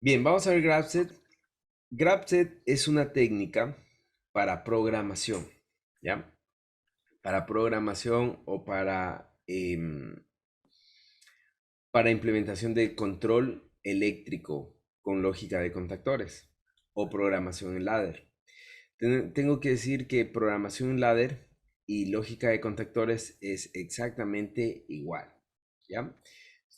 Bien, vamos a ver GraphSet. GraphSet es una técnica para programación, ¿ya? Para programación o para implementación de control eléctrico con lógica de contactores o programación en ladder. Tengo que decir que programación en ladder y lógica de contactores es exactamente igual, ¿ya?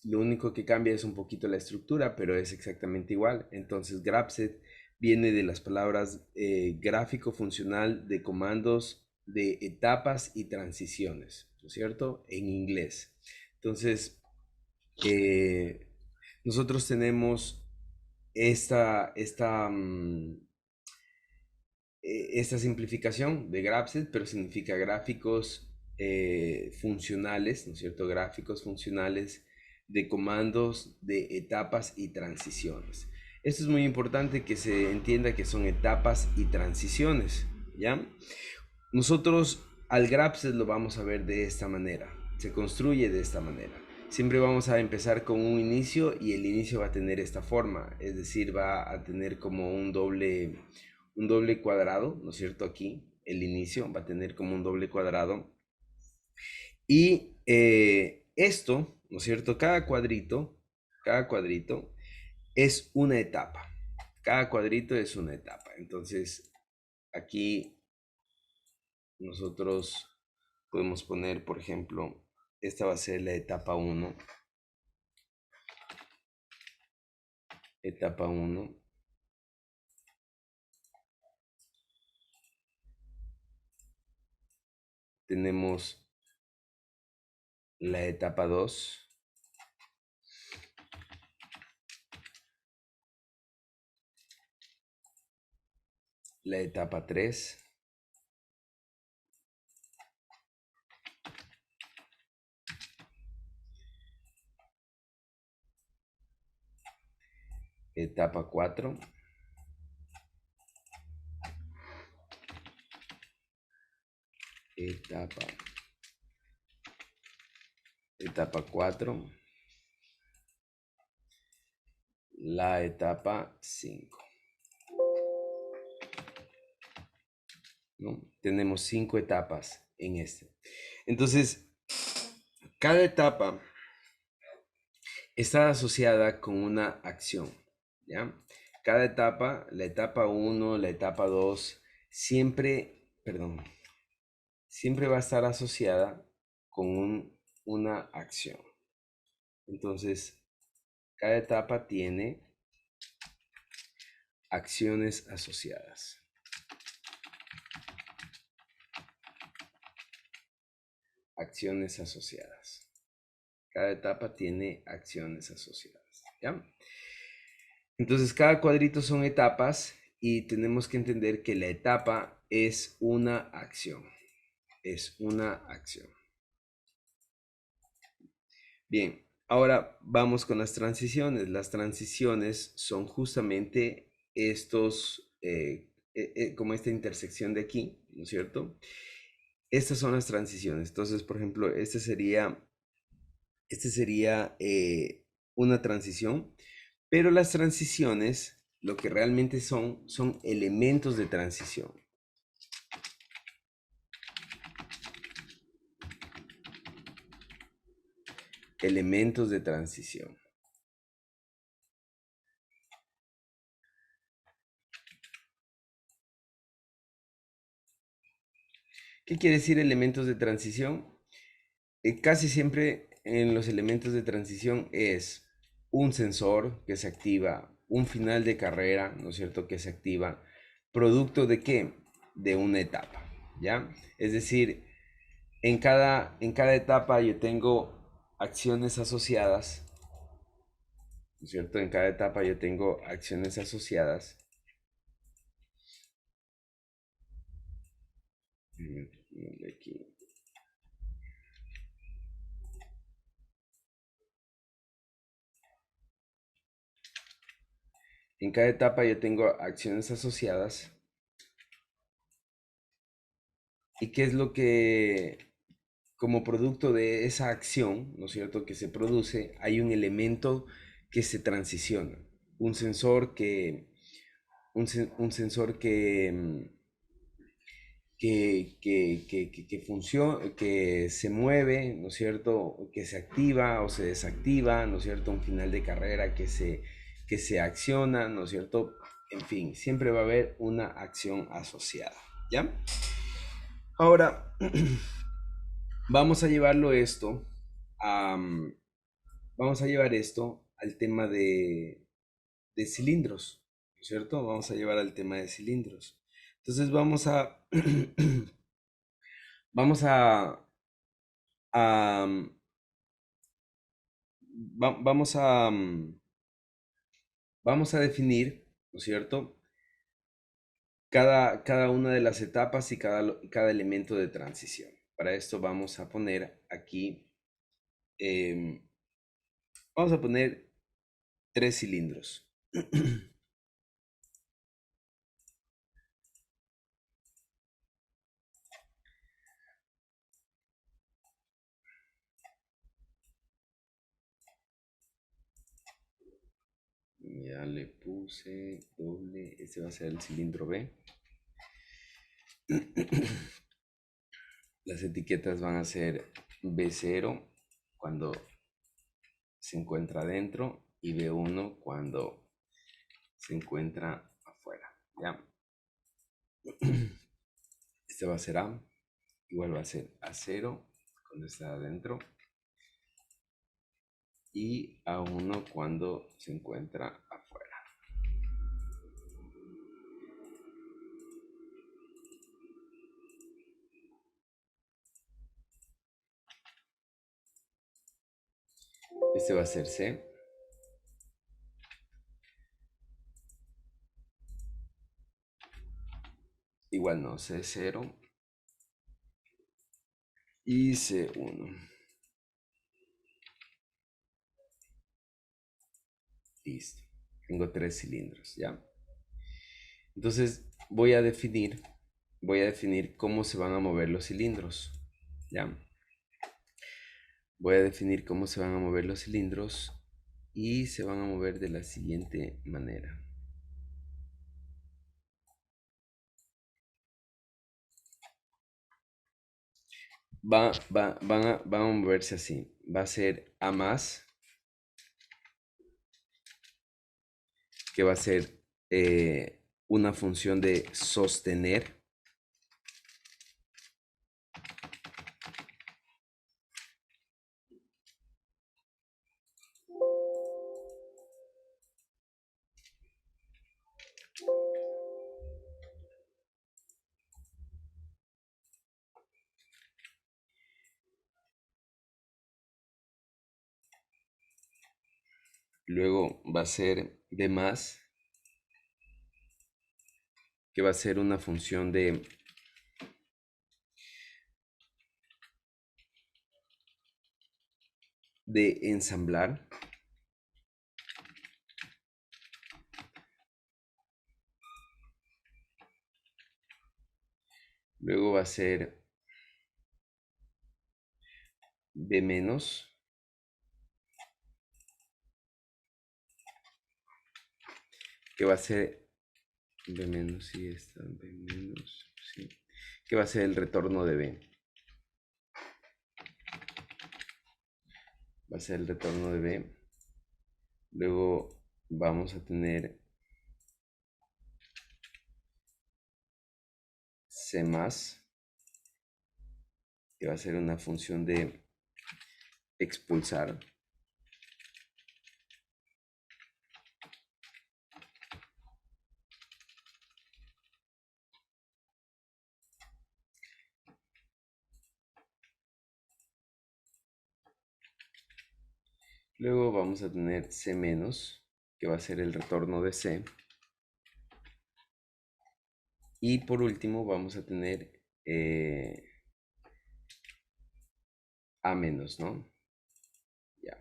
Lo único que cambia es un poquito la estructura, pero es exactamente igual. Entonces, GraphSet viene de las palabras gráfico funcional de comandos de etapas y transiciones, ¿no es cierto? En inglés. Entonces, eh, nosotros tenemos esta simplificación de GraphSet, pero significa gráficos funcionales, ¿no es cierto? Gráficos funcionales de comandos de etapas y transiciones. Esto es muy importante que se entienda que son etapas y transiciones, ¿ya? Nosotros al GraphSet lo vamos a ver de esta manera, se construye de esta manera. Siempre vamos a empezar con un inicio y el inicio va a tener esta forma, es decir, va a tener como un doble cuadrado, ¿no es cierto? Aquí el inicio va a tener como un doble cuadrado. Y esto, ¿no es cierto? Cada cuadrito es una etapa. Cada cuadrito es una etapa. Entonces, aquí nosotros podemos poner, por ejemplo, esta va a ser la etapa uno. Etapa uno. Tenemos la etapa 2, la etapa 3, etapa 4, etapa, etapa 4, la etapa 5, ¿no? Tenemos 5 etapas en este. Entonces, cada etapa está asociada con una acción, ¿ya? Cada etapa, la etapa uno, la etapa 2, siempre va a estar asociada con una acción. Entonces, cada etapa tiene acciones asociadas. Acciones asociadas. Cada etapa tiene acciones asociadas, ¿ya? Entonces, cada cuadrito son etapas y tenemos que entender que la etapa es una acción. Es una acción. Bien, ahora vamos con las transiciones. Las transiciones son justamente como esta intersección de aquí, ¿no es cierto? Estas son las transiciones. Entonces, por ejemplo, este sería una transición, pero las transiciones, lo que realmente son elementos de transición. Elementos de transición. ¿Qué quiere decir elementos de transición? Casi siempre en los elementos de transición es un sensor que se activa, un final de carrera, ¿no es cierto?, que se activa, producto de qué? De una etapa, ¿ya? Es decir, en cada etapa yo tengo acciones asociadas, ¿no es cierto? En cada etapa yo tengo acciones asociadas. Aquí. En cada etapa yo tengo acciones asociadas. ¿Y qué es lo que, como producto de esa acción, ¿no es cierto?, que se produce, hay un elemento que se transiciona, un sensor que, un sensor que funciona, que se mueve, ¿no es cierto? Que se activa o se desactiva, ¿no es cierto? Un final de carrera que se acciona, ¿no es cierto? En fin, siempre va a haber una acción asociada, ¿ya? Ahora, vamos a llevarlo esto a, vamos a llevar esto al tema de cilindros, ¿no es cierto? Vamos a llevar al tema de cilindros. Entonces vamos a, vamos vamos a definir, ¿no es cierto? Cada una de las etapas y cada elemento de transición. Para esto vamos a poner aquí, em, vamos a poner 3 cilindros. Ya le puse doble, este va a ser el cilindro B. Las etiquetas van a ser B0 cuando se encuentra dentro y B1 cuando se encuentra afuera. ¿Ya? Este va a ser A, igual va a ser A0 cuando está adentro y A1 cuando se encuentra afuera. Este va a ser C. Igual no, C0 y C1. Listo. Tengo 3 cilindros, ¿ya? Entonces voy a definir cómo se van a mover los cilindros, ¿ya? Voy a definir cómo se van a mover los cilindros y se van a mover de la siguiente manera. Van a moverse así. Va a ser A más, que va a ser una función de sostener. Luego va a ser B más, que va a ser una función de ensamblar. Luego va a ser B menos, que va a ser B menos, sí, está B menos, sí, que va a ser el retorno de B. Va a ser el retorno de B. Luego vamos a tener C más, que va a ser una función de expulsar. Luego vamos a tener C menos, que va a ser el retorno de C. Y por último vamos a tener A menos, ¿no? Ya.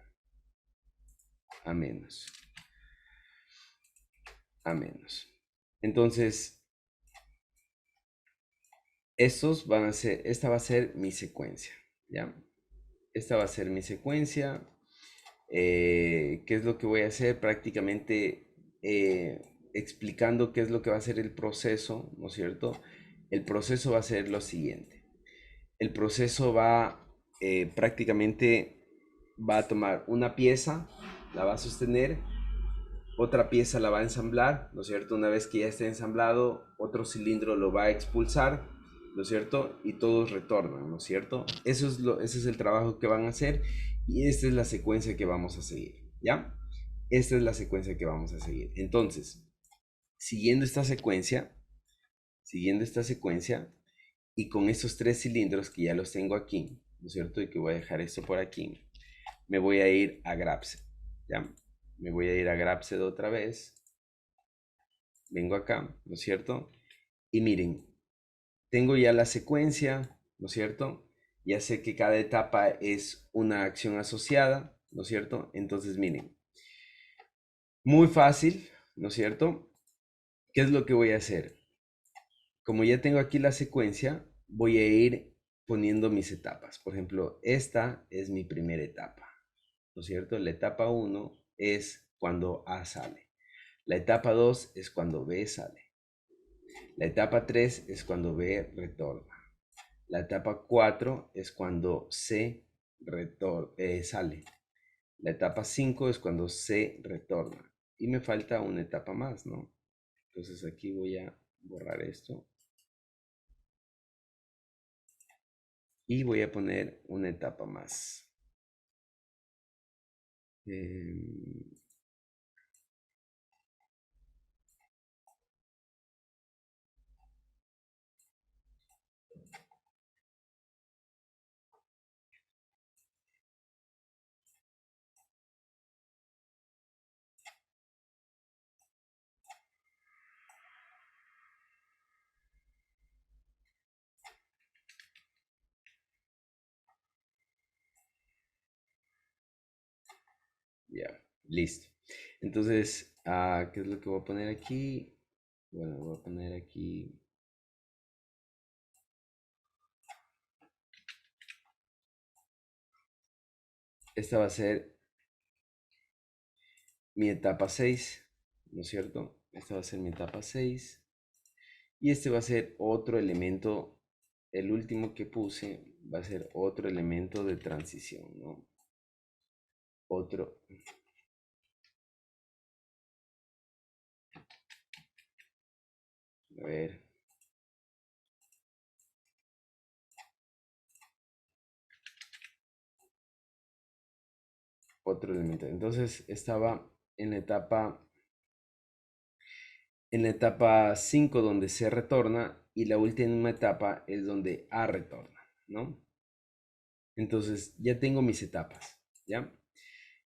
A menos. A menos. Entonces, esta va a ser mi secuencia, ¿ya? Esta va a ser mi secuencia. ¿Qué es lo que voy a hacer? Prácticamente explicando qué es lo que va a ser el proceso, ¿no es cierto? El proceso va a ser lo siguiente. El proceso va prácticamente va a tomar una pieza, la va a sostener, otra pieza la va a ensamblar, ¿no es cierto? Una vez que ya esté ensamblado, otro cilindro lo va a expulsar, ¿no es cierto? Y todos retornan, ¿no es cierto? Ese es el trabajo que van a hacer y esta es la secuencia que vamos a seguir, ¿ya? Esta es la secuencia que vamos a seguir. Entonces, siguiendo siguiendo esta secuencia y con estos tres cilindros que ya los tengo aquí, ¿no es cierto? Y que voy a dejar esto por aquí, me voy a ir a Grapsed, ¿ya? Me voy a ir a Grapsed otra vez. Vengo acá, ¿no es cierto? Y miren, tengo ya la secuencia, ¿no es cierto? Ya sé que cada etapa es una acción asociada, ¿no es cierto? Entonces, miren, muy fácil, ¿no es cierto? ¿Qué es lo que voy a hacer? Como ya tengo aquí la secuencia, voy a ir poniendo mis etapas. Por ejemplo, esta es mi primera etapa, ¿no es cierto? La etapa 1 es cuando A sale. La etapa 2 es cuando B sale. La etapa 3 es cuando B retorna. La etapa 4 es cuando sale. La etapa 5 es cuando C retorna. Y me falta una etapa más, ¿no? Entonces aquí voy a borrar esto. Y voy a poner una etapa más. Ya, listo. Entonces, ¿qué es lo que voy a poner aquí? Bueno, voy a poner aquí. Esta va a ser mi etapa 6, ¿no es cierto? Esta va a ser mi etapa 6. Y este va a ser otro elemento, el último que puse va a ser otro elemento de transición, ¿no? Otro. A ver. Otro elemento. Entonces estaba en la etapa 5 donde C retorna y la última etapa es donde A retorna, ¿no? Entonces ya tengo mis etapas, ¿ya?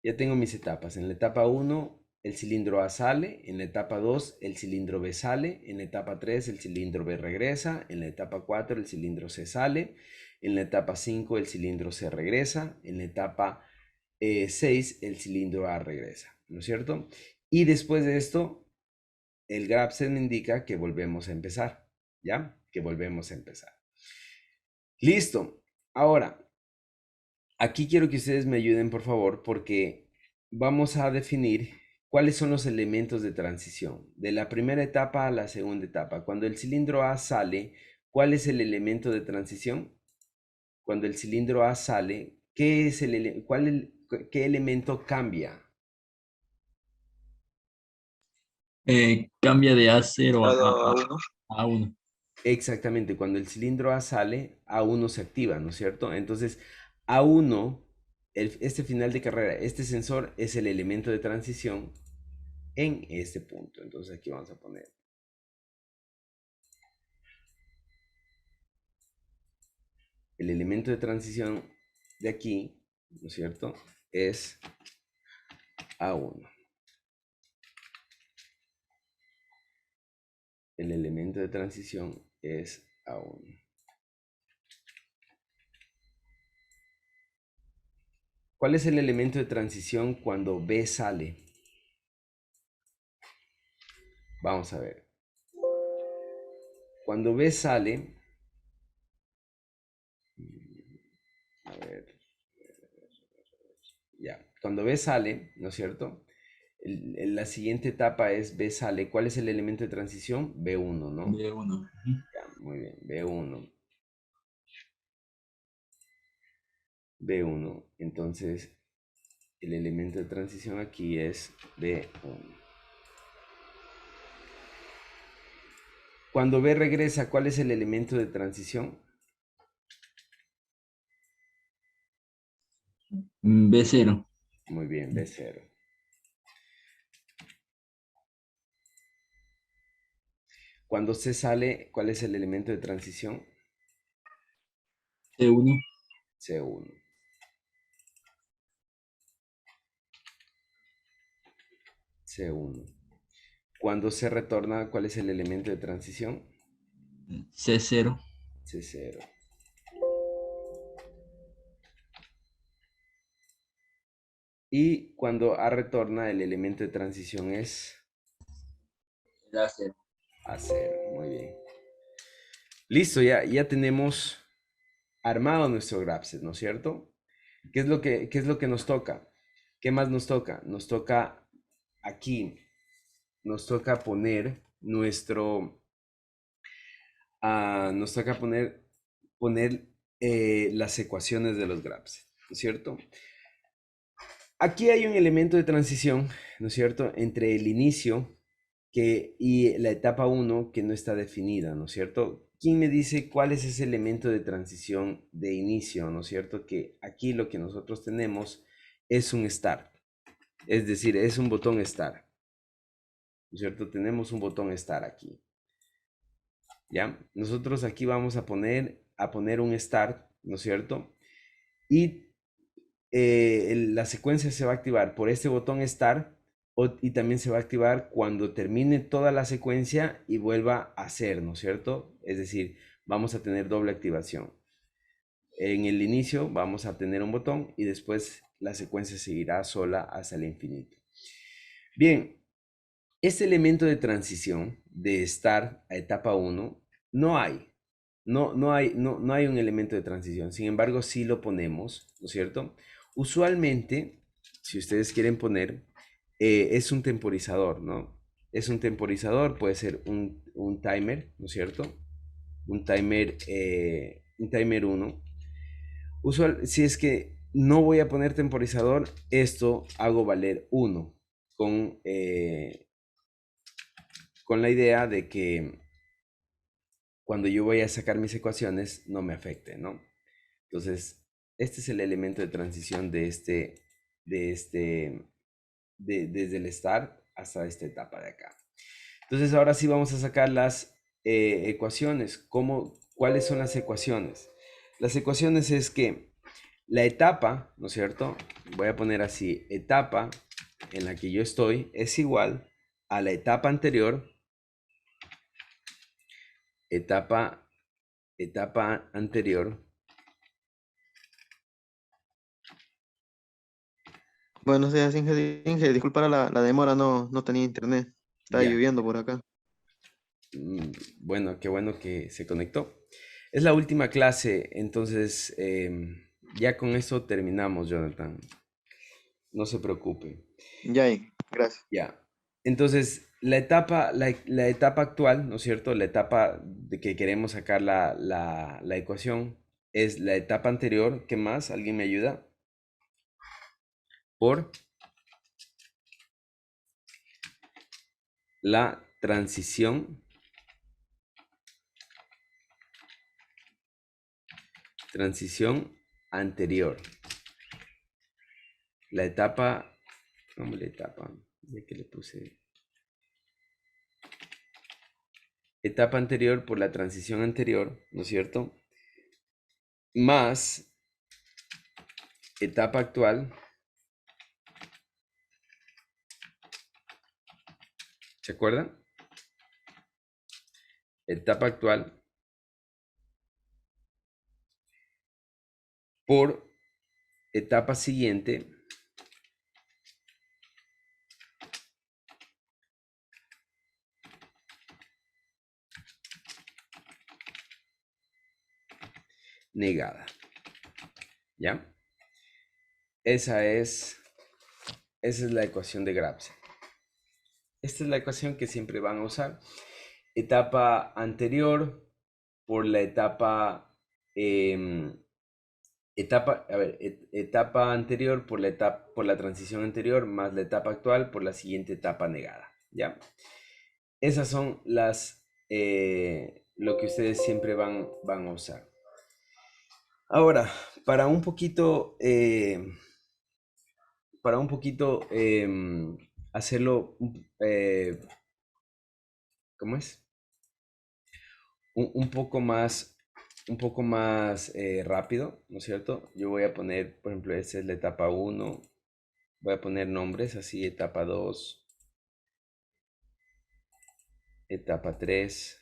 Ya tengo mis etapas. En la etapa 1 el cilindro A sale, en la etapa 2 el cilindro B sale, en la etapa 3 el cilindro B regresa, en la etapa 4 el cilindro C sale, en la etapa 5 el cilindro C regresa, en la etapa 6 el cilindro A regresa, ¿no es cierto? Y después de esto, el Grapsed me indica que volvemos a empezar, ¿ya? Que volvemos a empezar. Listo. Ahora, aquí quiero que ustedes me ayuden, por favor, porque vamos a definir cuáles son los elementos de transición de la primera etapa a la segunda etapa. Cuando el cilindro A sale, ¿cuál es el elemento de transición? Cuando el cilindro A sale, ¿qué es qué elemento cambia? Cambia de A0 Cada uno. a 1. Exactamente, cuando el cilindro A sale, A1 se activa, ¿no es cierto? Entonces, A1, este final de carrera, este sensor es el elemento de transición en este punto. Entonces aquí vamos a poner el elemento de transición de aquí, ¿no es cierto? Es A1. El elemento de transición es A1. ¿Cuál es el elemento de transición cuando B sale? Vamos a ver. Cuando B sale, a ver, ya. Cuando B sale, ¿no es cierto? La siguiente etapa es B sale. ¿Cuál es el elemento de transición? B1, ¿no? B1. Ya, muy bien, B1. B1. Entonces, el elemento de transición aquí es B1. Cuando B regresa, ¿cuál es el elemento de transición? B0. Muy bien, B0. Cuando C sale, ¿cuál es el elemento de transición? C1. C1. C1. Cuando C retorna, ¿cuál es el elemento de transición? C0. C0. Y cuando A retorna, el elemento de transición es A0. A0. Muy bien. Listo, ya tenemos armado nuestro graph, ¿no es cierto? ¿Qué es lo que nos toca? ¿Qué más nos toca? Nos toca aquí, nos toca poner nos toca poner las ecuaciones de los graphs, ¿no es cierto? Aquí hay un elemento de transición, ¿no es cierto?, entre el inicio y la etapa 1 que no está definida, ¿no es cierto? ¿Quién me dice cuál es ese elemento de transición de inicio, ¿no es cierto? Que aquí lo que nosotros tenemos es un start, es decir, es un botón start, ¿no es cierto? Tenemos un botón start aquí, ¿ya? Nosotros aquí vamos a poner un start, ¿no es cierto? Y la secuencia se va a activar por este botón start y también se va a activar cuando termine toda la secuencia y vuelva a ser, ¿no es cierto? Es decir, vamos a tener doble activación. En el inicio vamos a tener un botón y después la secuencia seguirá sola hasta el infinito. Bien, este elemento de transición de start a etapa 1 no hay. No hay un elemento de transición. Sin embargo, sí lo ponemos, ¿no es cierto? Usualmente, si ustedes quieren poner, es un temporizador, ¿no? Es un temporizador, puede ser un timer, ¿no es cierto? Un timer 1. Si es que no voy a poner temporizador, esto hago valer 1 con la idea de que cuando yo voy a sacar mis ecuaciones no me afecte, ¿no? Entonces, este es el elemento de transición desde el start hasta esta etapa de acá. Entonces, ahora sí vamos a sacar las ecuaciones. ¿Cuáles son las ecuaciones? Las ecuaciones es que la etapa, ¿no es cierto? Voy a poner así, etapa en la que yo estoy es igual a la etapa anterior, etapa, etapa anterior. Buenos días, Inge. Disculpa la demora, no tenía internet. Estaba Ya. lloviendo por acá. Bueno, qué bueno que se conectó. Es la última clase, entonces ya con eso terminamos, Jonathan. No se preocupe. Ya, gracias. Ya. Entonces, la etapa actual, ¿no es cierto? La etapa de que queremos sacar la ecuación es la etapa anterior. ¿Qué más? ¿Alguien me ayuda? Por la transición anterior. La etapa, ¿cómo la etapa? Ya que le puse etapa anterior por la transición anterior, ¿no es cierto? Más etapa actual, ¿se acuerdan? Etapa actual por etapa siguiente negada, ¿ya? Esa es esa es la ecuación de Grabsen. Esta es la ecuación que siempre van a usar. Etapa anterior por la etapa, etapa anterior por por la transición anterior más la etapa actual por la siguiente etapa negada, ¿ya? Esas son lo que ustedes siempre van a usar. Ahora, para un poquito, hacerlo, ¿cómo es? Un poco más, rápido, ¿no es cierto? Yo voy a poner, por ejemplo, esta es la etapa 1. Voy a poner nombres así, etapa 2, etapa 3,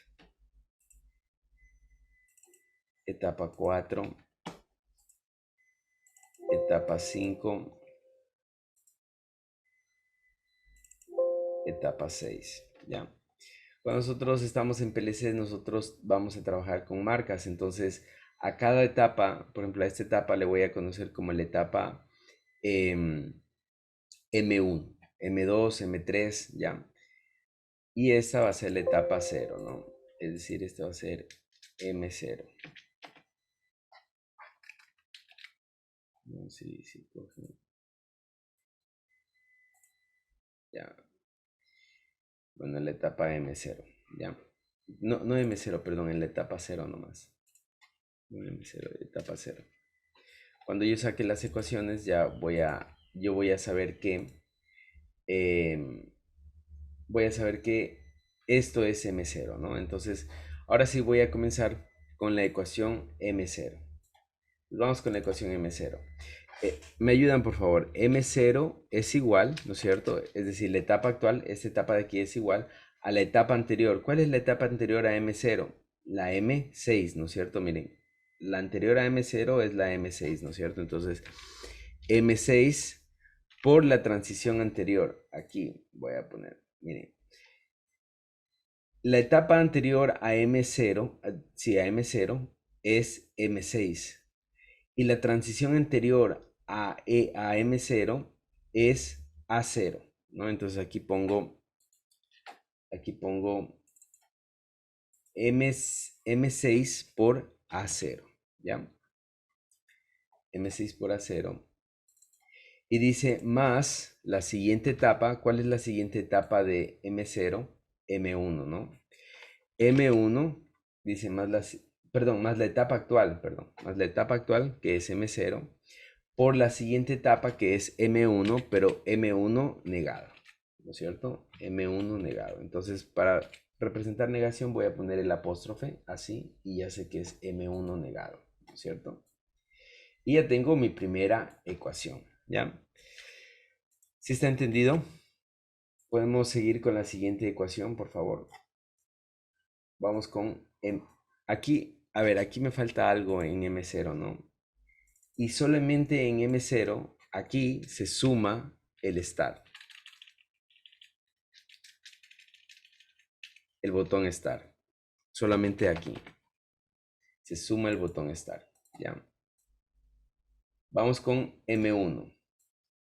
etapa 4, etapa 5, etapa 6, ¿ya? Cuando nosotros estamos en PLC, nosotros vamos a trabajar con marcas, entonces a cada etapa, por ejemplo, a esta etapa le voy a conocer como la etapa M1, M2, M3, ¿ya? Y esta va a ser la etapa 0, ¿no? Es decir, esta va a ser M0. No, sí, coge. Ya. Bueno, la etapa M0, ¿ya? No, no M0, perdón, en la etapa 0 nomás. No M0, etapa 0. Cuando yo saque las ecuaciones, yo voy a saber que esto es M0, ¿no? Entonces, ahora sí voy a comenzar con la ecuación M0. Vamos con la ecuación M0. Me ayudan, por favor. M0 es igual, ¿no es cierto? Es decir, la etapa actual, esta etapa de aquí es igual a la etapa anterior. ¿Cuál es la etapa anterior a M0? La M6, ¿no es cierto? Miren, la anterior a M0 es la M6, ¿no es cierto? Entonces, M6 por la transición anterior. Aquí voy a poner, miren. La etapa anterior a M0, sí, a M0, es M6. Y la transición anterior a M0 es A0, ¿no? Entonces aquí pongo M6 por A0, ¿ya? M6 por A0. Y dice más la siguiente etapa. ¿Cuál es la siguiente etapa de M0? M1, ¿no? M1 dice más más la etapa actual, más la etapa actual que es M0 por la siguiente etapa que es M1, pero M1 negado, ¿no es cierto? M1 negado. Entonces, para representar negación voy a poner el apóstrofe así y ya sé que es M1 negado, ¿no es cierto? Y ya tengo mi primera ecuación, ¿ya? ¿Sí está entendido? Podemos seguir con la siguiente ecuación, por favor. Vamos con aquí, a ver, aquí me falta algo en M0, ¿no? Y solamente en M0, aquí se suma el start. El botón start. Solamente aquí. Se suma el botón start. ¿Ya? Vamos con M1.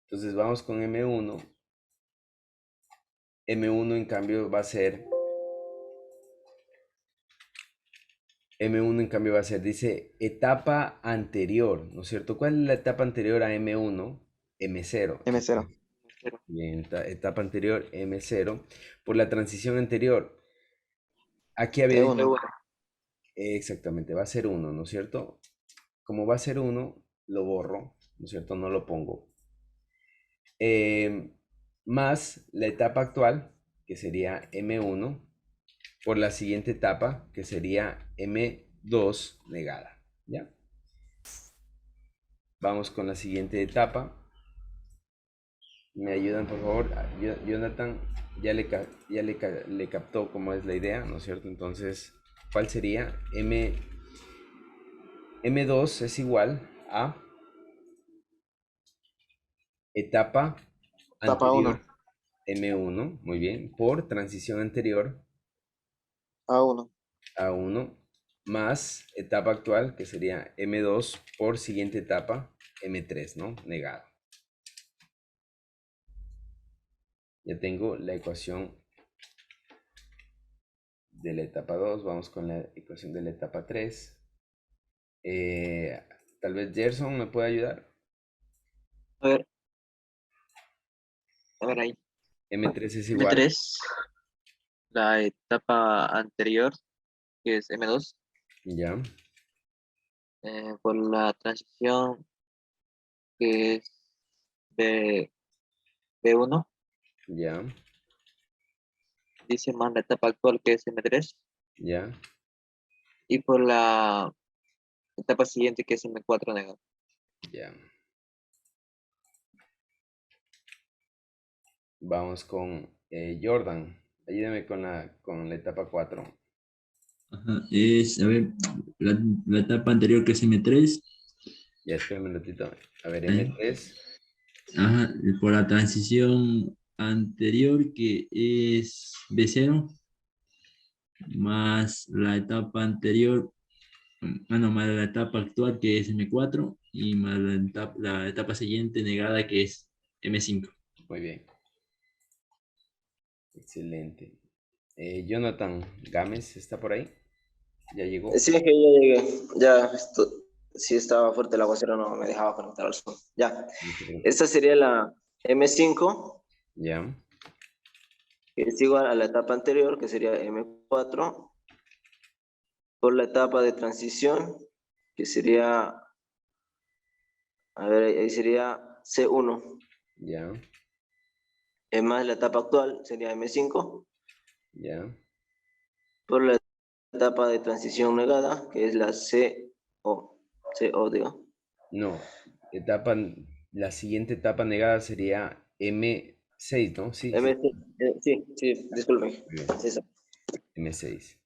Entonces vamos con M1. M1 en cambio va a ser... M1 en cambio va a ser, dice, etapa anterior, ¿no es cierto? ¿Cuál es la etapa anterior a M1? M0. M0. Bien, etapa anterior, M0. Por la transición anterior, aquí había dicho... E1. Exactamente, va a ser 1, ¿no es cierto? Como va a ser 1, lo borro, ¿no es cierto? No lo pongo. Más la etapa actual, que sería M1, por la siguiente etapa, que sería M2 negada, ¿ya? Vamos con la siguiente etapa. Me ayudan, por favor. Jonathan ya le captó cómo es la idea, ¿no es cierto? Entonces, ¿cuál sería? M2 es igual a etapa Etapa anterior 1. M1, muy bien, por transición anterior A1. A1 más etapa actual, que sería M2 por siguiente etapa M3, ¿no? Negado. Ya tengo la ecuación de la etapa 2. Vamos con la ecuación de la etapa 3. Tal vez Gerson me puede ayudar. A ver, a ver ahí. M3 es igual. M3, la etapa anterior, que es M2, Ya, por la transición que es B, B1, ya, dice más la etapa actual que es M3, ya, y por la etapa siguiente que es M4 negado. ya. Vamos con Jordan. Ayúdame con la etapa 4. Ajá, a ver, la etapa anterior que es M3, Ya, espérame un ratito. A ver, eh, M3. ajá, por la transición anterior que es B0, más la etapa anterior, bueno, más la etapa actual que es M4 y más la etapa siguiente negada que es M5. Muy bien. Excelente. Jonathan Gámez está por ahí. Ya llegó. Sí, es que ya llegué. Ya, sí estaba fuerte el aguacero, no me dejaba conectar al Zoom. Ya. No se preocupe. Esta sería la M5, Ya, que es igual a la etapa anterior, que sería M4, por la etapa de transición, que sería, a ver, ahí sería C1, ya, es más la etapa actual, sería M5, ya. por la etapa de transición negada, que es la CO, digo. No, etapa, la siguiente etapa negada sería M6, ¿no? Sí, sí. Sí, disculpen. Muy bien. Sí, sí. M6.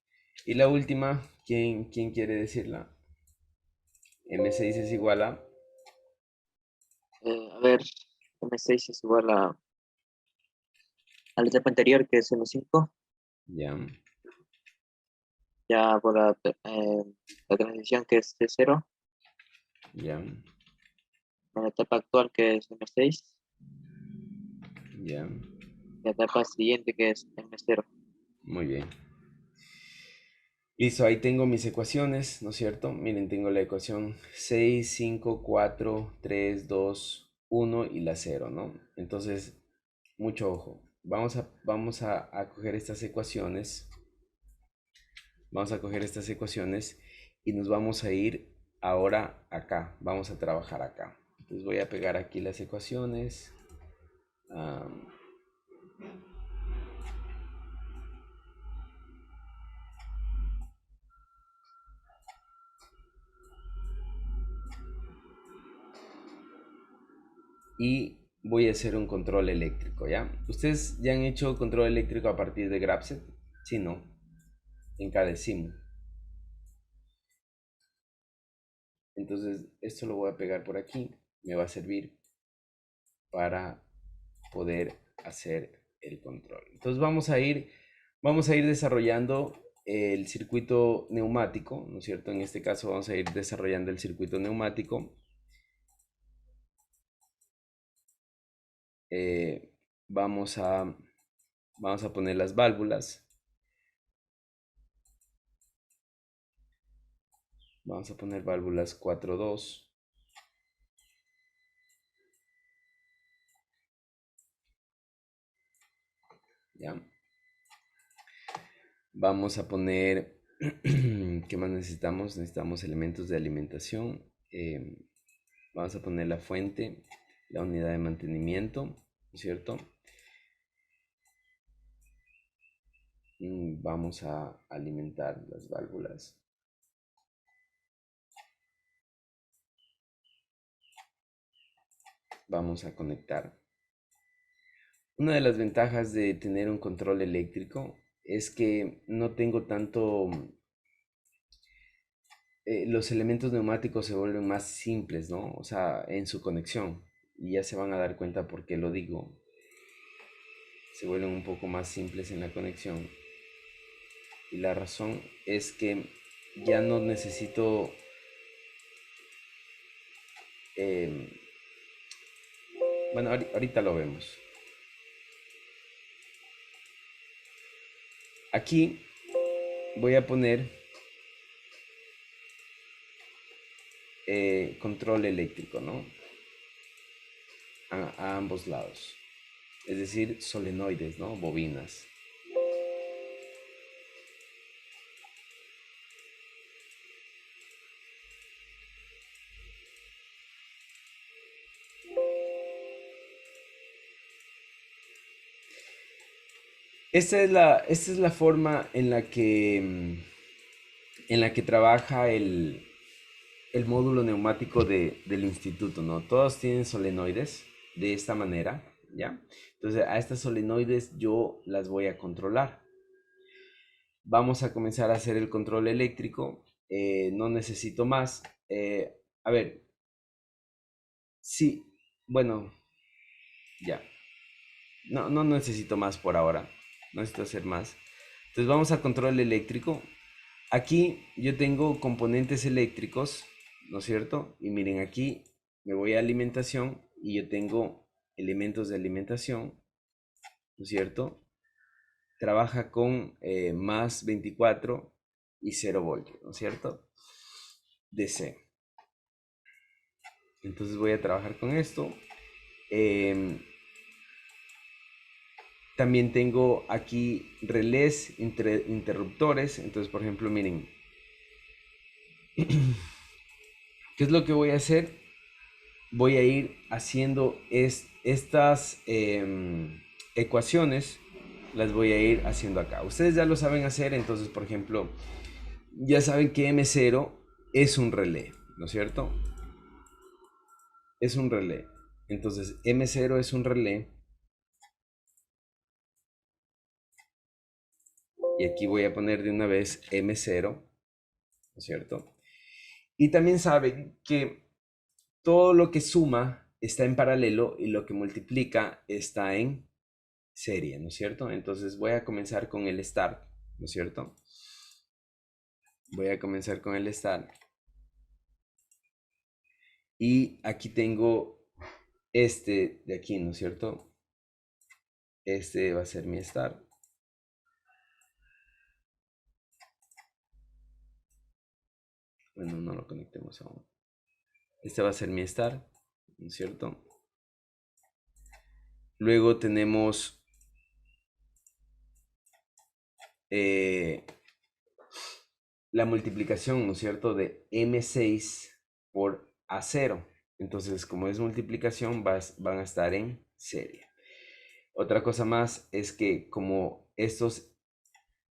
Y la última, ¿quién quiere decirla? M6 es igual a, A ver, M6 es igual a la etapa anterior que es M5, ya, ya por la transición que es C0, ya, la etapa actual que es M6, ya. la etapa siguiente que es M0. Muy bien. Listo, ahí tengo mis ecuaciones, ¿no es cierto? Miren, tengo la ecuación 6, 5, 4, 3, 2, 1 y la 0, ¿no? Entonces, mucho ojo. Vamos a coger estas ecuaciones. Vamos a coger estas ecuaciones y nos vamos a ir ahora acá. Vamos a trabajar acá. Entonces voy a pegar aquí las ecuaciones. am, y voy a hacer un control eléctrico, ¿ya? ¿Ustedes ya han hecho control eléctrico a partir de Grapset? Sí, ¿no? En cada símbolo. Entonces, esto lo voy a pegar por aquí. Me va a servir para poder hacer el control. Entonces, vamos a ir desarrollando el circuito neumático, ¿no es cierto? En este caso, vamos a ir desarrollando el circuito neumático. Eh, vamos a, vamos a poner las válvulas. Vamos a poner válvulas 4-2. ¿Ya? Vamos a poner, ¿qué más necesitamos? Necesitamos elementos de alimentación. Vamos a poner la fuente, la unidad de mantenimiento, ¿no es cierto? Vamos a alimentar las válvulas. Vamos a conectar. Una de las ventajas de tener un control eléctrico es que no tengo tanto, los elementos neumáticos se vuelven más simples, ¿no? O sea, en su conexión. Y ya se van a dar cuenta por qué lo digo. Se vuelven un poco más simples en la conexión. Y la razón es que ya no necesito bueno, ahorita lo vemos. Aquí voy a poner control eléctrico, ¿no? A ambos lados. Es decir, solenoides, ¿no? Bobinas. Esta es la forma en la que trabaja el módulo neumático del instituto, ¿no? Todos tienen solenoides de esta manera, ¿ya? Entonces, a estas solenoides yo las voy a controlar. Vamos a comenzar a hacer el control eléctrico. No necesito más. A ver, sí, bueno, ya. No necesito más por ahora. No necesito hacer más. Entonces vamos a control eléctrico. Aquí yo tengo componentes eléctricos, ¿no es cierto? Y miren, aquí me voy a alimentación y yo tengo elementos de alimentación, ¿no es cierto? Trabaja con más 24 y 0 voltios, ¿no es cierto? DC. Entonces voy a trabajar con esto. También tengo aquí relés, interruptores. Entonces, por ejemplo, miren. ¿Qué es lo que voy a hacer? Voy a ir haciendo estas ecuaciones, las voy a ir haciendo acá. Ustedes ya lo saben hacer, entonces, por ejemplo, ya saben que M0 es un relé, ¿no es cierto? Es un relé. Entonces, M0 es un relé. Y aquí voy a poner de una vez M0, ¿no es cierto? Y también saben que todo lo que suma está en paralelo y lo que multiplica está en serie, ¿no es cierto? Entonces voy a comenzar con el start, ¿no es cierto? Voy a comenzar con el start. Y aquí tengo este de aquí, ¿no es cierto? Este va a ser mi start. Bueno, no lo conectemos aún. Este va a ser mi start, ¿no es cierto? Luego tenemos la multiplicación, ¿no es cierto? De M6 por A0. Entonces, como es multiplicación, van a estar en serie. Otra cosa más es que como estos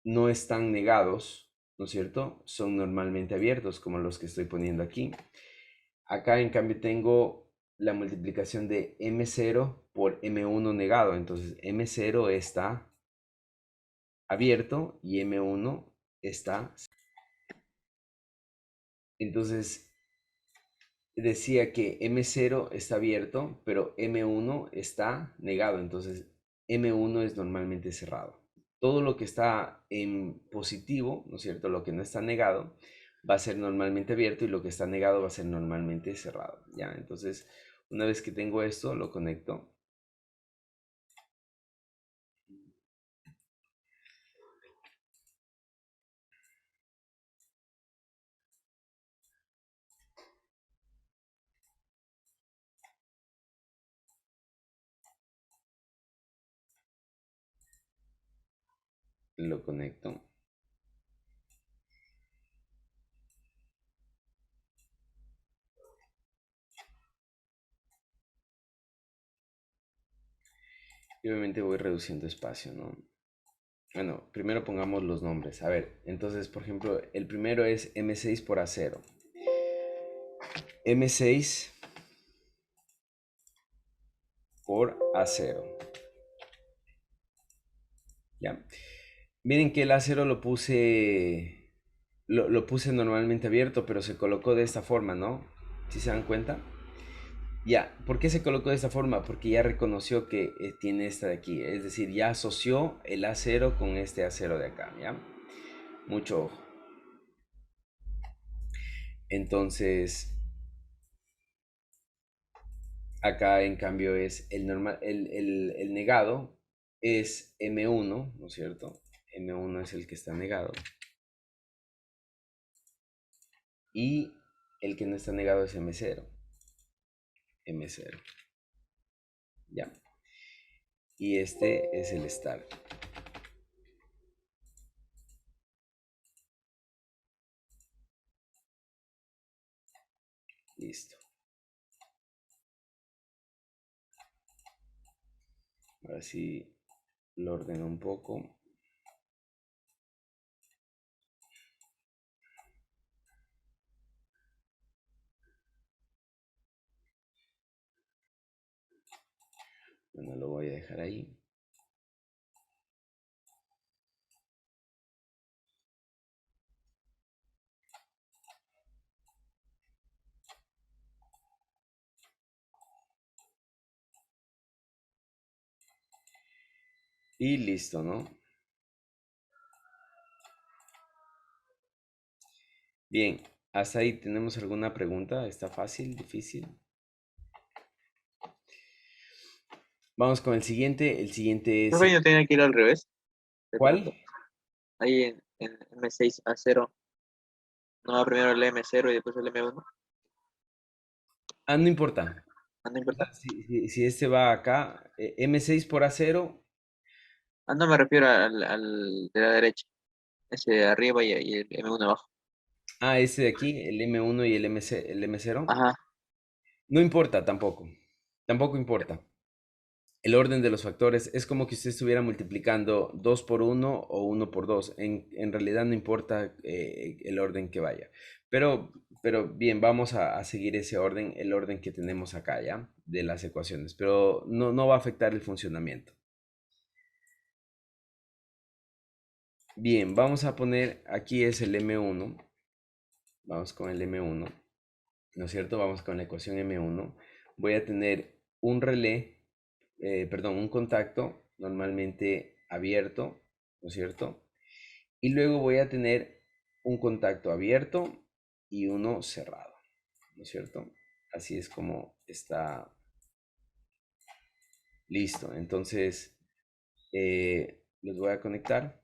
no están negados, ¿no es cierto? Son normalmente abiertos, como los que estoy poniendo aquí. Acá, en cambio, tengo la multiplicación de M0 por M1 negado. Entonces, M0 está abierto y M1 está... Entonces, decía que M0 está abierto, pero M1 está negado. Entonces, M1 es normalmente cerrado. Todo lo que está en positivo, ¿no es cierto? Lo que no está negado va a ser normalmente abierto y lo que está negado va a ser normalmente cerrado, ¿ya? Entonces, una vez que tengo esto, lo conecto. Lo conecto. Y obviamente voy reduciendo espacio, ¿no? Bueno, primero pongamos los nombres. A ver, entonces, por ejemplo, el primero es M6 por A0. M6 por A0. ¿Ya? Miren que el A0 lo puse normalmente abierto, pero se colocó de esta forma, ¿no? ¿Sí se dan cuenta? Ya, ¿por qué se colocó de esta forma? Porque ya reconoció que tiene esta de aquí, es decir, ya asoció el A0 con este A0 de acá, ¿ya? Mucho ojo. Entonces, acá en cambio es el negado es M1, ¿no es cierto? M1 es el que está negado. Y el que no está negado es M0. M0. Ya. Y este es el start. Listo. Ahora sí lo ordeno un poco. Bueno, lo voy a dejar ahí. Y listo, ¿no? Bien, hasta ahí tenemos alguna pregunta. ¿Está fácil, difícil? Vamos con el siguiente. El siguiente es... Profe, yo tenía que ir al revés. De ¿Cuál? pronto. Ahí en M6A0. No va primero el M0 y después el M1. Ah, no importa. Ah, no O sea, importa. si este va acá, M6 por A0. Ah, no me refiero al de la derecha. Ese de arriba y el M1 abajo. Ah, este de aquí, el M1 y el M0. Ajá. No importa tampoco. Tampoco importa. El orden de los factores es como que usted estuviera multiplicando 2 por 1 o 1 por 2. En realidad no importa el orden que vaya. Pero bien, vamos a seguir ese orden, el orden que tenemos acá, ¿ya? De las ecuaciones. Pero no va a afectar el funcionamiento. Bien, vamos a poner, aquí es el M1. Vamos con el M1. ¿No es cierto? Vamos con la ecuación M1. Voy a tener un relé, perdón, un contacto normalmente abierto, ¿no es cierto? Y luego voy a tener un contacto abierto y uno cerrado, ¿no es cierto? Así es como está listo. Entonces, los voy a conectar.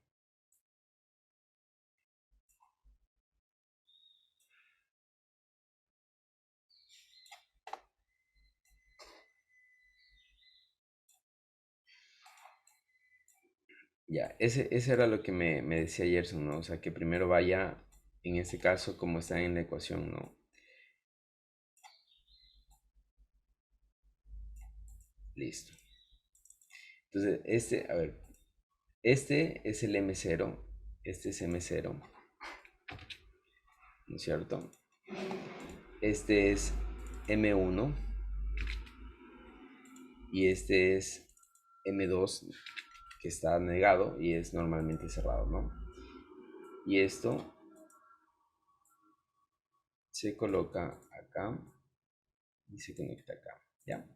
Ya, ese era lo que me decía Gerson, ¿no? O sea, que primero vaya, en este caso, como está en la ecuación, ¿no? Listo. Entonces, a ver, este es el M0, este es M0, ¿no es cierto? Este es M1 y este es M2, que está negado y es normalmente cerrado, ¿no? Y esto se coloca acá y se conecta acá, ¿ya?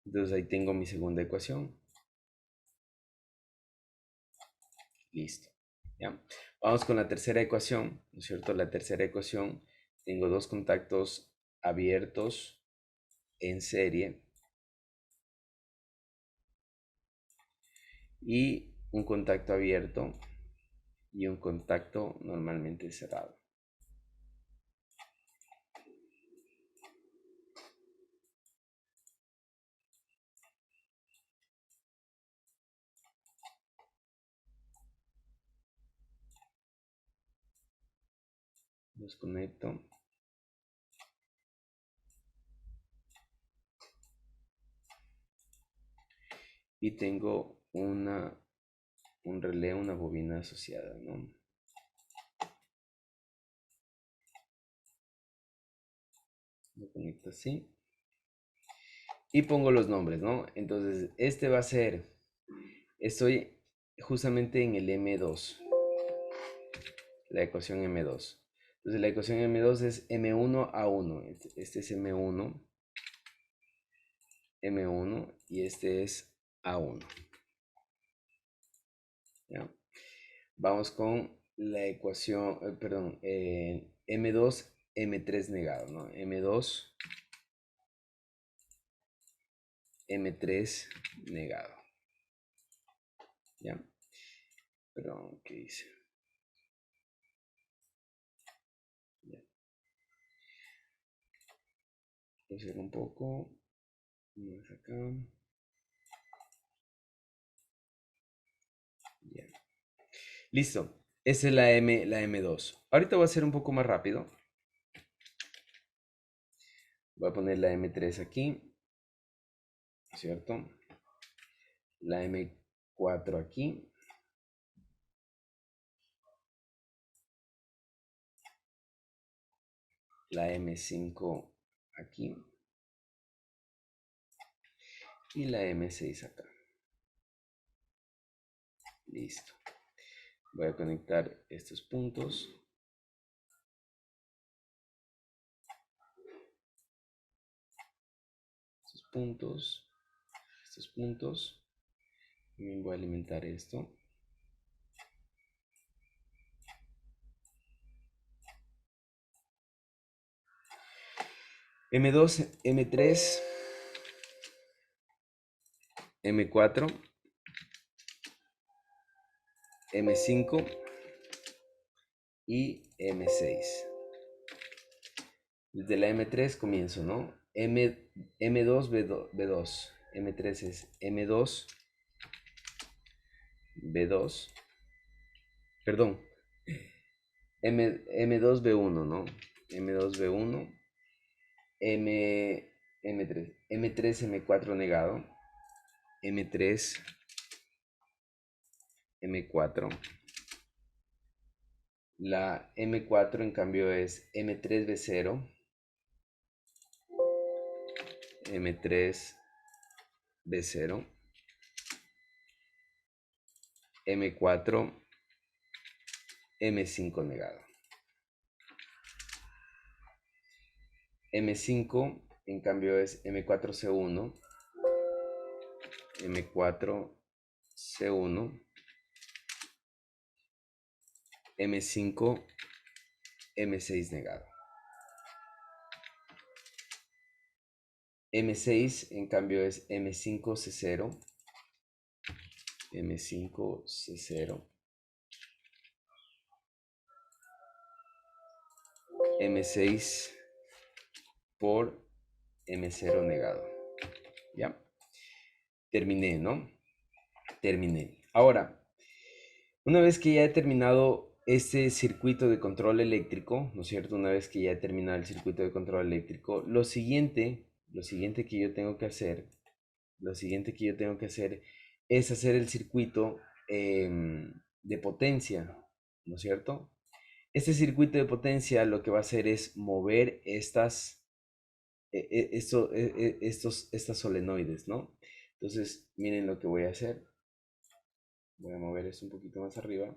Entonces ahí tengo mi segunda ecuación. Listo, ¿ya? Vamos con la tercera ecuación, ¿no es cierto? La tercera ecuación, tengo dos contactos abiertos en serie y un contacto abierto y un contacto normalmente cerrado. Los conecto. Y tengo un relé, una bobina asociada, ¿no? Lo conecto así. Y pongo los nombres, ¿no? Entonces, este va a ser, estoy justamente en el M2, la ecuación M2. Entonces, la ecuación M2 es M1A1. Este es M1, M1 y este es A1. ¿Ya? Vamos con la ecuación, perdón, M2, M3 negado, ¿no? M2, M3 negado. ¿Ya? Perdón, ¿qué hice? Ya. Lo cierro un poco. Más acá. Ya. Listo. Esa es la M2. Ahorita voy a hacer un poco más rápido. Voy a poner la M3 aquí, ¿cierto? La M4 aquí. La M5 aquí. Y la M6 acá. Listo. Voy a conectar estos puntos. Estos puntos. Estos puntos. También voy a alimentar esto. M2, M3, M4, M5 y M6. Desde la M3 comienzo, ¿no? M2, B2. M3 es M2, B2. Perdón. M2, B1, ¿no? M2, B1. M3. M3, M4 negado. M3, M4. La M4 en cambio es M3, B0. M3, B0. M4, M5 negado. M5 en cambio es M4C1, M4C1, M5, M6 negado. M6 en cambio es M5C0, M5C0, M6 por M0 negado. ¿Ya? Terminé, ¿no? Terminé. Ahora, una vez que ya he terminado este circuito de control eléctrico, ¿no es cierto? Una vez que ya he terminado el circuito de control eléctrico, lo siguiente que yo tengo que hacer, es hacer el circuito de potencia, ¿no es cierto? Este circuito de potencia lo que va a hacer es mover estas solenoides, ¿no? Entonces, miren lo que voy a hacer. Voy a mover esto un poquito más arriba.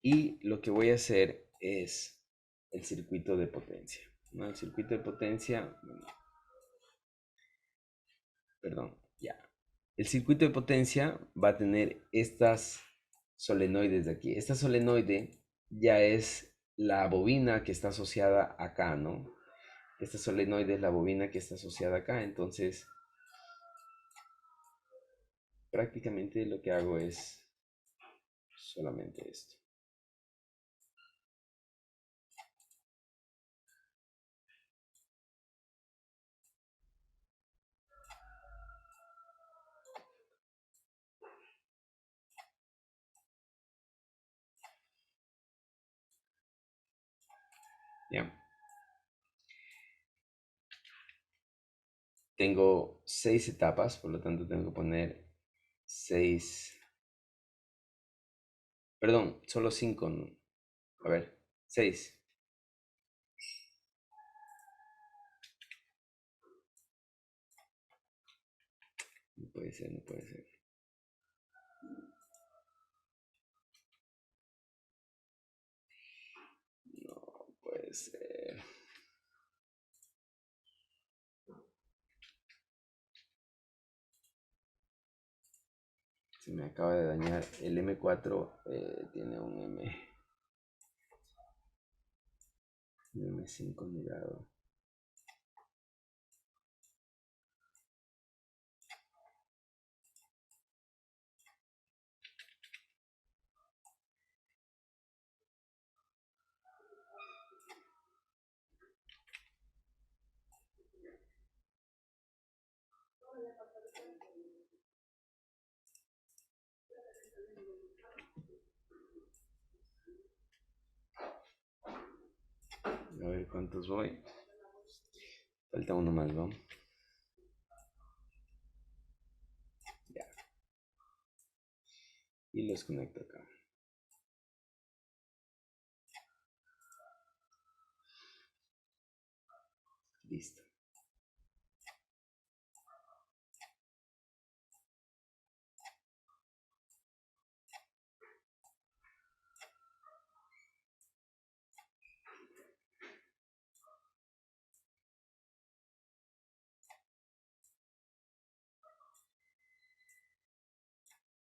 Y lo que voy a hacer es el circuito de potencia, ¿no? El circuito de potencia, perdón, ya. El circuito de potencia va a tener estas solenoides de aquí. Esta solenoide ya es la bobina que está asociada acá, ¿no? Esta solenoide es la bobina que está asociada acá, entonces prácticamente lo que hago es solamente esto. ¿Ya? Tengo 6 etapas, por lo tanto tengo que poner 6, perdón, solo 5, ¿no? A ver, 6. No puede ser, no puede ser. No puede ser. Se me acaba de dañar el M4, tiene un M5 negado. A ver cuántos voy. Falta uno más, ¿no? Ya. Y los conecto acá. Listo.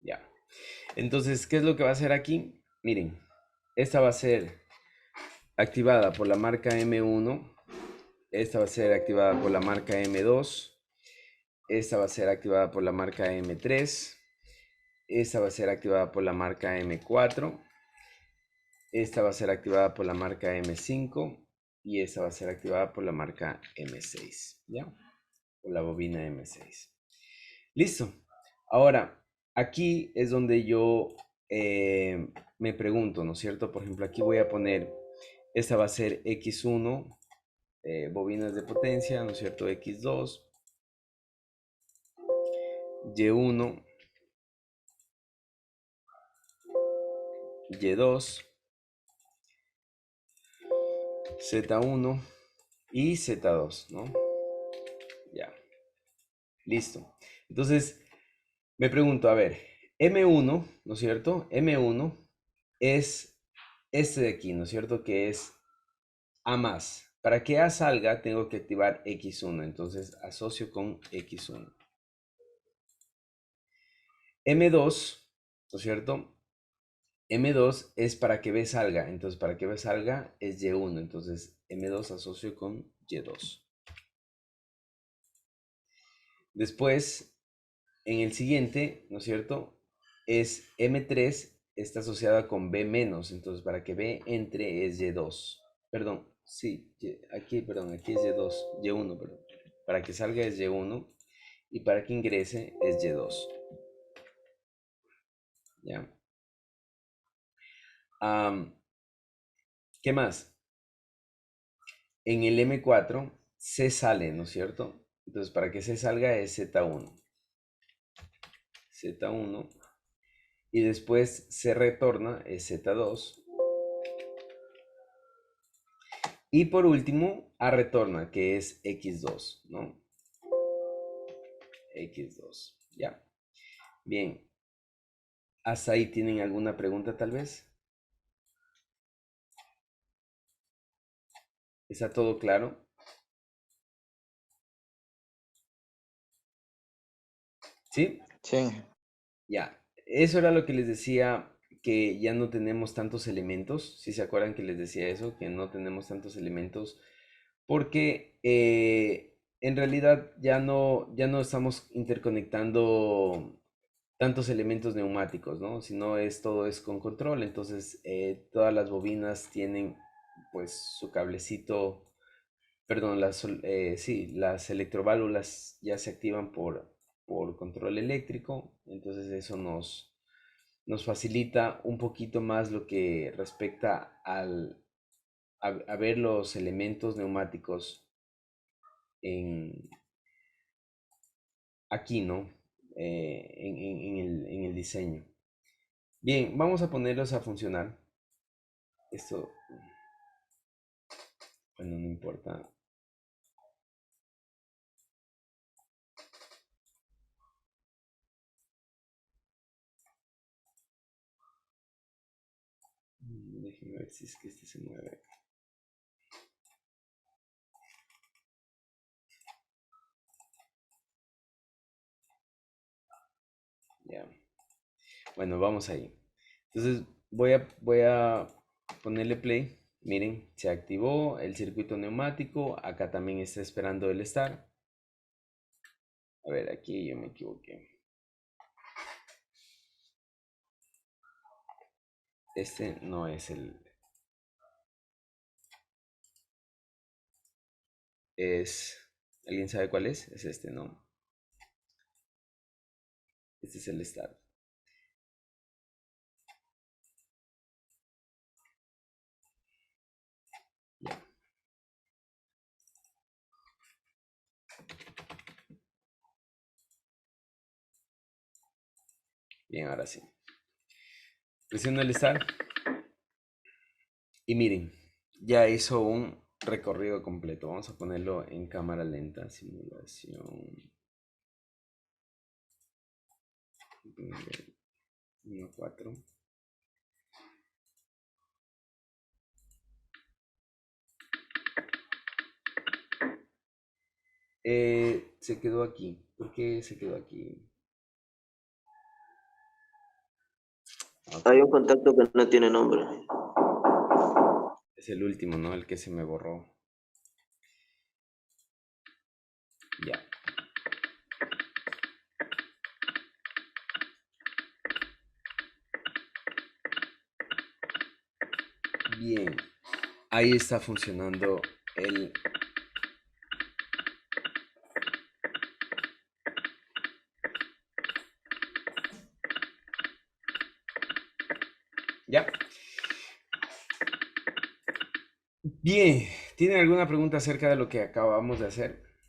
Ya. Entonces, ¿qué es lo que va a hacer aquí? Miren, esta va a ser activada por la marca M1. Esta va a ser activada por la marca M2. Esta va a ser activada por la marca M3. Esta va a ser activada por la marca M4. Esta va a ser activada por la marca M5. Y esta va a ser activada por la marca M6. ¿Ya? Por la bobina M6. Listo. Ahora, aquí es donde yo me pregunto, ¿no es cierto? Por ejemplo, aquí voy a poner, esta va a ser X1, bobinas de potencia, ¿no es cierto? X2, Y1, Y2, Z1 y Z2, ¿no? Ya, listo. Entonces, me pregunto, a ver, M1, ¿no es cierto? M1 es este de aquí, ¿no es cierto? Que es A más. Para que A salga, tengo que activar X1. Entonces, asocio con X1. M2, ¿no es cierto? M2 es para que B salga. Entonces, para que B salga es Y1. Entonces, M2 asocio con Y2. Después, en el siguiente, ¿no es cierto? Es M3, está asociada con B menos. Entonces, para que B entre es Y2. Perdón, sí, aquí, perdón, aquí es Y2, Y1, perdón. Para que salga es Y1 y para que ingrese es Y2. ¿Ya? ¿Qué más? En el M4 C sale, ¿no es cierto? Entonces, para que C salga es Z1. Z1. Y después se retorna es Z2. Y por último, A retorna, que es X2, ¿no? X2, ya. Bien. ¿Hasta ahí tienen alguna pregunta tal vez? ¿Está todo claro? ¿Sí? Sí. Ya. Eso era lo que les decía, que ya no tenemos tantos elementos. Si se acuerdan que les decía eso, que no tenemos tantos elementos, porque en realidad ya no estamos interconectando tantos elementos neumáticos, ¿no? Sino todo es con control. Entonces, todas las bobinas tienen pues su cablecito. Perdón, sí, las electroválvulas ya se activan por control eléctrico, entonces eso nos facilita un poquito más lo que respecta a ver los elementos neumáticos en, aquí, ¿no? En el diseño. Bien, vamos a ponerlos a funcionar. Esto, bueno, no importa. Déjenme ver si es que este se mueve. Ya. Bueno, vamos ahí. Entonces voy a ponerle play. Miren, se activó el circuito neumático. Acá también está esperando el start. A ver, aquí yo me equivoqué. Este no es el... Es... ¿Alguien sabe cuál es? Es este, ¿no? Este es el start. Ya. Bien, ahora sí. Presiono el Start. Y miren, ya hizo un recorrido completo. Vamos a ponerlo en cámara lenta, simulación. 1.4. Se quedó aquí. ¿Por qué se quedó aquí? Ok, Hay un contacto que no tiene nombre. es el último, ¿no? El que se me borró. Ya. Bien. Ahí está funcionando el... ¿Ya? Bien. ¿Tienen alguna pregunta acerca de lo que acabamos de hacer?